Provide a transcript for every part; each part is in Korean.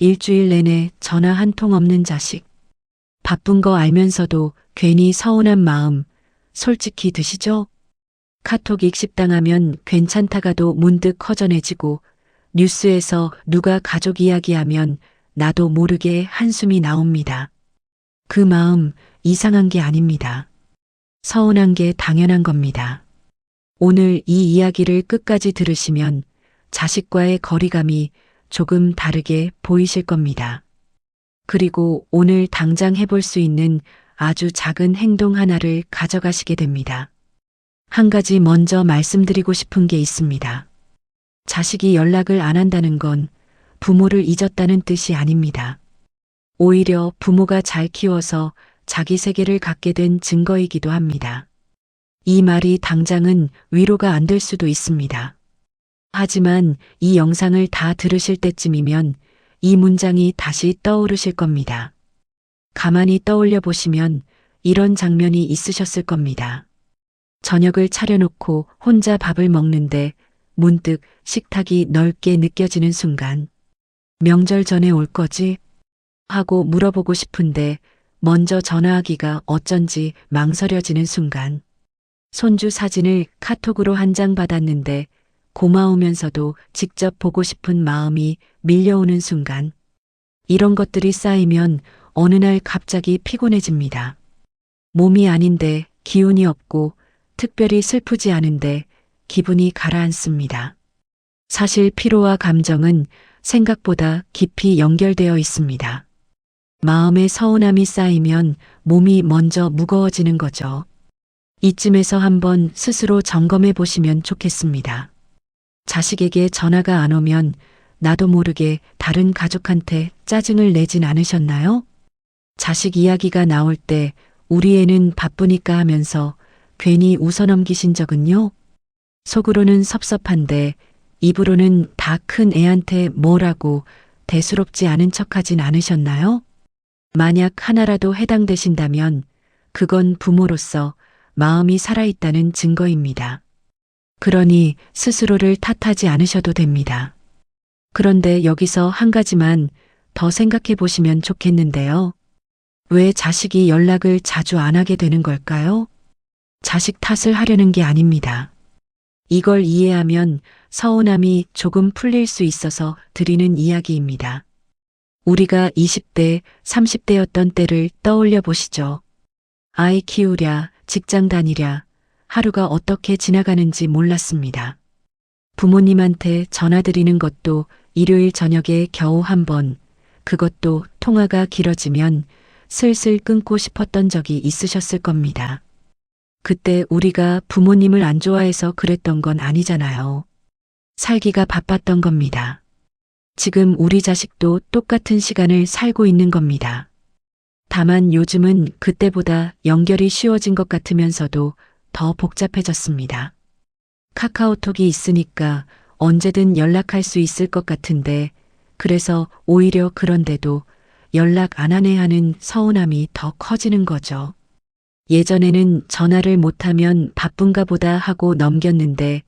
일주일 내내 전화 한 통 없는 자식. 바쁜 거 알면서도 괜히 서운한 마음 솔직히 드시죠? 카톡 익십당하면 괜찮다가도 문득 허전해지고 뉴스에서 누가 가족 이야기하면 나도 모르게 한숨이 나옵니다. 그 마음 이상한 게 아닙니다. 서운한 게 당연한 겁니다. 오늘 이 이야기를 끝까지 들으시면 자식과의 거리감이 조금 다르게 보이실 겁니다. 그리고 오늘 당장 해볼 수 있는 아주 작은 행동 하나를 가져가시게 됩니다. 한 가지 먼저 말씀드리고 싶은 게 있습니다. 자식이 연락을 안 한다는 건 부모를 잊었다는 뜻이 아닙니다. 오히려 부모가 잘 키워서 자기 세계를 갖게 된 증거이기도 합니다. 이 말이 당장은 위로가 안 될 수도 있습니다. 하지만 이 영상을 다 들으실 때쯤이면 이 문장이 다시 떠오르실 겁니다. 가만히 떠올려 보시면 이런 장면이 있으셨을 겁니다. 저녁을 차려놓고 혼자 밥을 먹는데 문득 식탁이 넓게 느껴지는 순간 명절 전에 올 거지? 하고 물어보고 싶은데 먼저 전화하기가 어쩐지 망설여지는 순간 손주 사진을 카톡으로 한 장 받았는데 고마우면서도 직접 보고 싶은 마음이 밀려오는 순간 이런 것들이 쌓이면 어느 날 갑자기 피곤해집니다. 몸이 아닌데 기운이 없고 특별히 슬프지 않은데 기분이 가라앉습니다. 사실 피로와 감정은 생각보다 깊이 연결되어 있습니다. 마음의 서운함이 쌓이면 몸이 먼저 무거워지는 거죠. 이쯤에서 한번 스스로 점검해 보시면 좋겠습니다. 자식에게 전화가 안 오면 나도 모르게 다른 가족한테 짜증을 내진 않으셨나요? 자식 이야기가 나올 때 우리 애는 바쁘니까 하면서 괜히 웃어넘기신 적은요? 속으로는 섭섭한데 입으로는 다 큰 애한테 뭐라고 대수롭지 않은 척하진 않으셨나요? 만약 하나라도 해당되신다면 그건 부모로서 마음이 살아있다는 증거입니다. 그러니 스스로를 탓하지 않으셔도 됩니다. 그런데 여기서 한 가지만 더 생각해 보시면 좋겠는데요. 왜 자식이 연락을 자주 안 하게 되는 걸까요? 자식 탓을 하려는 게 아닙니다. 이걸 이해하면 서운함이 조금 풀릴 수 있어서 드리는 이야기입니다. 우리가 20대, 30대였던 때를 떠올려 보시죠. 아이 키우랴, 직장 다니랴, 하루가 어떻게 지나가는지 몰랐습니다. 부모님한테 전화드리는 것도 일요일 저녁에 겨우 한 번, 그것도 통화가 길어지면 슬슬 끊고 싶었던 적이 있으셨을 겁니다. 그때 우리가 부모님을 안 좋아해서 그랬던 건 아니잖아요. 살기가 바빴던 겁니다. 지금 우리 자식도 똑같은 시간을 살고 있는 겁니다. 다만 요즘은 그때보다 연결이 쉬워진 것 같으면서도 더 복잡해졌습니다. 카카오톡이 있으니까 언제든 연락할 수 있을 것 같은데 그래서 오히려 그런데도 연락 안 하네 하는 서운함이 더 커지는 거죠. 예전에는 전화를 못하면 바쁜가 보다 하고 넘겼는데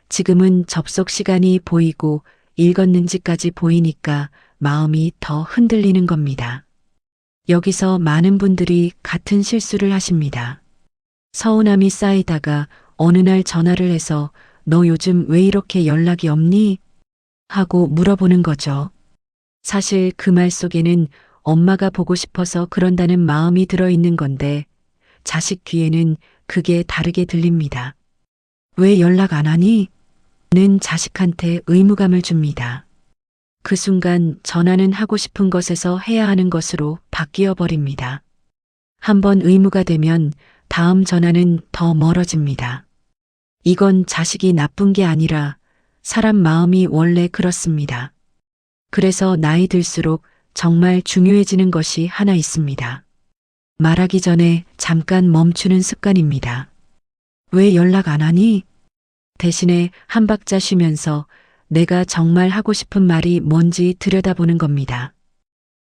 지금은 접속 시간이 보이고 읽었는지까지 보이니까 마음이 더 흔들리는 겁니다. 여기서 많은 분들이 같은 실수를 하십니다. 서운함이 쌓이다가 어느 날 전화를 해서 너 요즘 왜 이렇게 연락이 없니? 하고 물어보는 거죠. 사실 그 말 속에는 엄마가 보고 싶어서 그런다는 마음이 들어있는 건데 자식 귀에는 그게 다르게 들립니다. 왜 연락 안 하니? 는 자식한테 의무감을 줍니다. 그 순간 전화는 하고 싶은 것에서 해야 하는 것으로 바뀌어 버립니다. 한번 의무가 되면 다음 전화는 더 멀어집니다. 이건 자식이 나쁜 게 아니라 사람 마음이 원래 그렇습니다. 그래서 나이 들수록 정말 중요해지는 것이 하나 있습니다. 말하기 전에 잠깐 멈추는 습관입니다. 왜 연락 안 하니? 대신에 한 박자 쉬면서 내가 정말 하고 싶은 말이 뭔지 들여다보는 겁니다.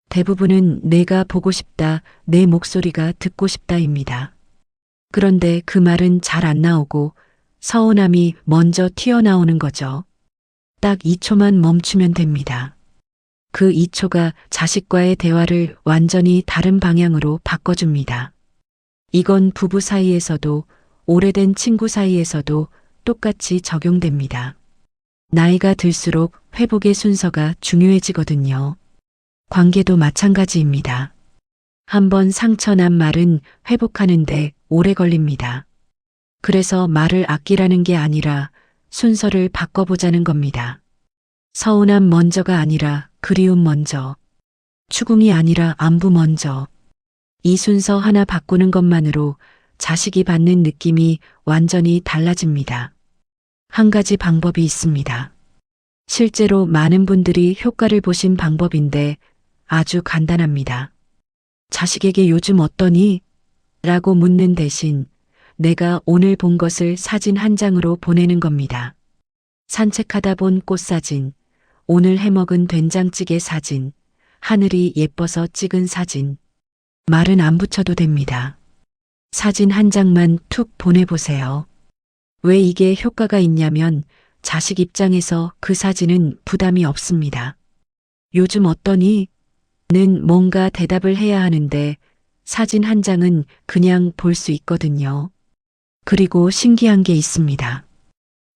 대부분은 내가 보고 싶다, 내 목소리가 듣고 싶다입니다. 그런데 그 말은 잘 안 나오고 서운함이 먼저 튀어나오는 거죠. 딱 2초만 멈추면 됩니다. 그 2초가 자식과의 대화를 완전히 다른 방향으로 바꿔줍니다. 이건 부부 사이에서도 오래된 친구 사이에서도 똑같이 적용됩니다. 나이가 들수록 회복의 순서가 중요해지거든요. 관계도 마찬가지입니다. 한번 상처난 말은 회복하는데 오래 걸립니다. 그래서 말을 아끼라는 게 아니라 순서를 바꿔보자는 겁니다. 서운함 먼저가 아니라 그리움 먼저. 추궁이 아니라 안부 먼저. 이 순서 하나 바꾸는 것만으로 자식이 받는 느낌이 완전히 달라집니다. 한 가지 방법이 있습니다. 실제로 많은 분들이 효과를 보신 방법인데 아주 간단합니다. 자식에게 요즘 어떠니? 라고 묻는 대신 내가 오늘 본 것을 사진 한 장으로 보내는 겁니다. 산책하다 본 꽃사진, 오늘 해먹은 된장찌개 사진, 하늘이 예뻐서 찍은 사진. 말은 안 붙여도 됩니다. 사진 한 장만 툭 보내보세요. 왜 이게 효과가 있냐면 자식 입장에서 그 사진은 부담이 없습니다. 요즘 어떠니? 는 뭔가 대답을 해야 하는데 사진 한 장은 그냥 볼 수 있거든요. 그리고 신기한 게 있습니다.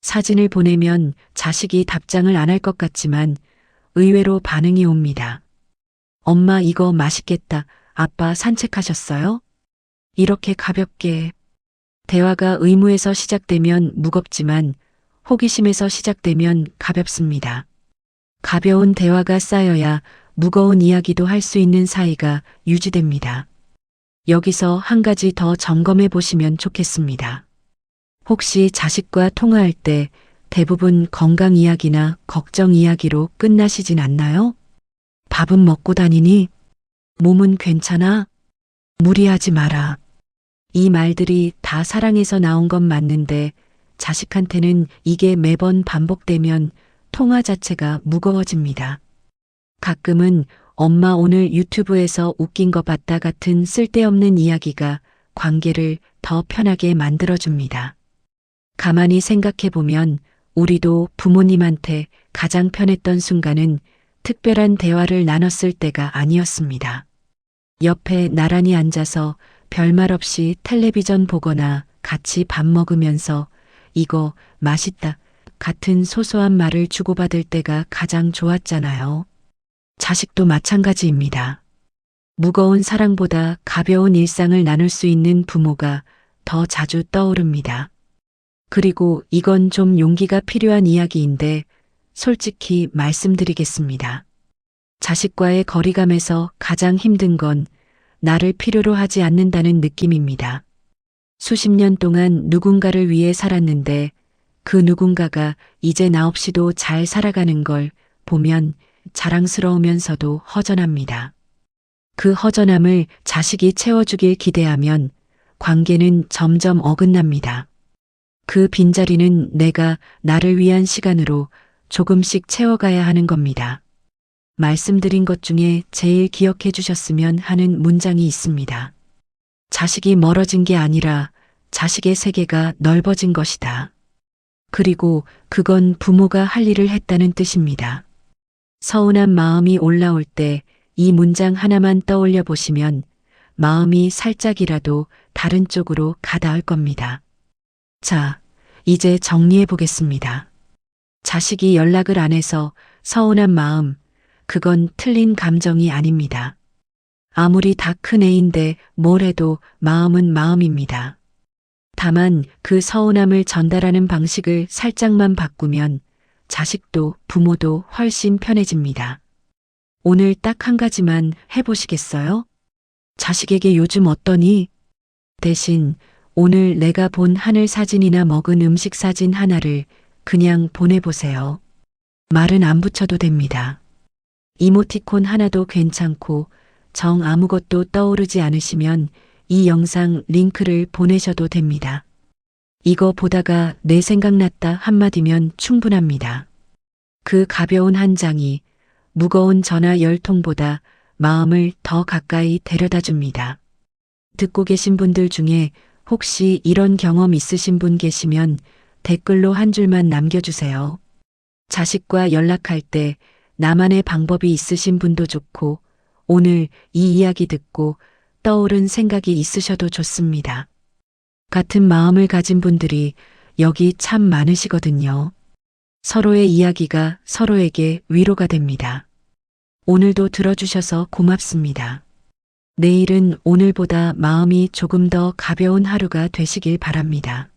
사진을 보내면 자식이 답장을 안 할 것 같지만 의외로 반응이 옵니다. 엄마 이거 맛있겠다. 아빠 산책하셨어요? 이렇게 가볍게. 대화가 의무에서 시작되면 무겁지만 호기심에서 시작되면 가볍습니다. 가벼운 대화가 쌓여야 무거운 이야기도 할 수 있는 사이가 유지됩니다. 여기서 한 가지 더 점검해 보시면 좋겠습니다. 혹시 자식과 통화할 때 대부분 건강 이야기나 걱정 이야기로 끝나시진 않나요? 밥은 먹고 다니니? 몸은 괜찮아? 무리하지 마라. 이 말들이 다 사랑에서 나온 건 맞는데 자식한테는 이게 매번 반복되면 통화 자체가 무거워집니다. 가끔은 엄마 오늘 유튜브에서 웃긴 거 봤다 같은 쓸데없는 이야기가 관계를 더 편하게 만들어줍니다. 가만히 생각해보면 우리도 부모님한테 가장 편했던 순간은 특별한 대화를 나눴을 때가 아니었습니다. 옆에 나란히 앉아서 별말 없이 텔레비전 보거나 같이 밥 먹으면서 이거 맛있다 같은 소소한 말을 주고받을 때가 가장 좋았잖아요. 자식도 마찬가지입니다. 무거운 사랑보다 가벼운 일상을 나눌 수 있는 부모가 더 자주 떠오릅니다. 그리고 이건 좀 용기가 필요한 이야기인데 솔직히 말씀드리겠습니다. 자식과의 거리감에서 가장 힘든 건 나를 필요로 하지 않는다는 느낌입니다. 수십 년 동안 누군가를 위해 살았는데 그 누군가가 이제 나 없이도 잘 살아가는 걸 보면 자랑스러우면서도 허전합니다. 그 허전함을 자식이 채워주길 기대하면 관계는 점점 어긋납니다. 그 빈자리는 내가 나를 위한 시간으로 조금씩 채워가야 하는 겁니다. 말씀드린 것 중에 제일 기억해 주셨으면 하는 문장이 있습니다. 자식이 멀어진 게 아니라 자식의 세계가 넓어진 것이다. 그리고 그건 부모가 할 일을 했다는 뜻입니다. 서운한 마음이 올라올 때 이 문장 하나만 떠올려 보시면 마음이 살짝이라도 다른 쪽으로 가닿을 겁니다. 자, 이제 정리해 보겠습니다. 자식이 연락을 안 해서 서운한 마음, 그건 틀린 감정이 아닙니다. 아무리 다 큰 애인데 뭘 해도 마음은 마음입니다. 다만 그 서운함을 전달하는 방식을 살짝만 바꾸면 자식도 부모도 훨씬 편해집니다. 오늘 딱 한 가지만 해보시겠어요? 자식에게 요즘 어떠니? 대신 오늘 내가 본 하늘 사진이나 먹은 음식 사진 하나를 그냥 보내보세요. 말은 안 붙여도 됩니다. 이모티콘 하나도 괜찮고 정 아무것도 떠오르지 않으시면 이 영상 링크를 보내셔도 됩니다. 이거 보다가 내 생각났다 한마디면 충분합니다. 그 가벼운 한 장이 무거운 전화 10통보다 마음을 더 가까이 데려다 줍니다. 듣고 계신 분들 중에 혹시 이런 경험 있으신 분 계시면 댓글로 한 줄만 남겨주세요. 자식과 연락할 때 나만의 방법이 있으신 분도 좋고, 오늘 이 이야기 듣고 떠오른 생각이 있으셔도 좋습니다. 같은 마음을 가진 분들이 여기 참 많으시거든요. 서로의 이야기가 서로에게 위로가 됩니다. 오늘도 들어주셔서 고맙습니다. 내일은 오늘보다 마음이 조금 더 가벼운 하루가 되시길 바랍니다.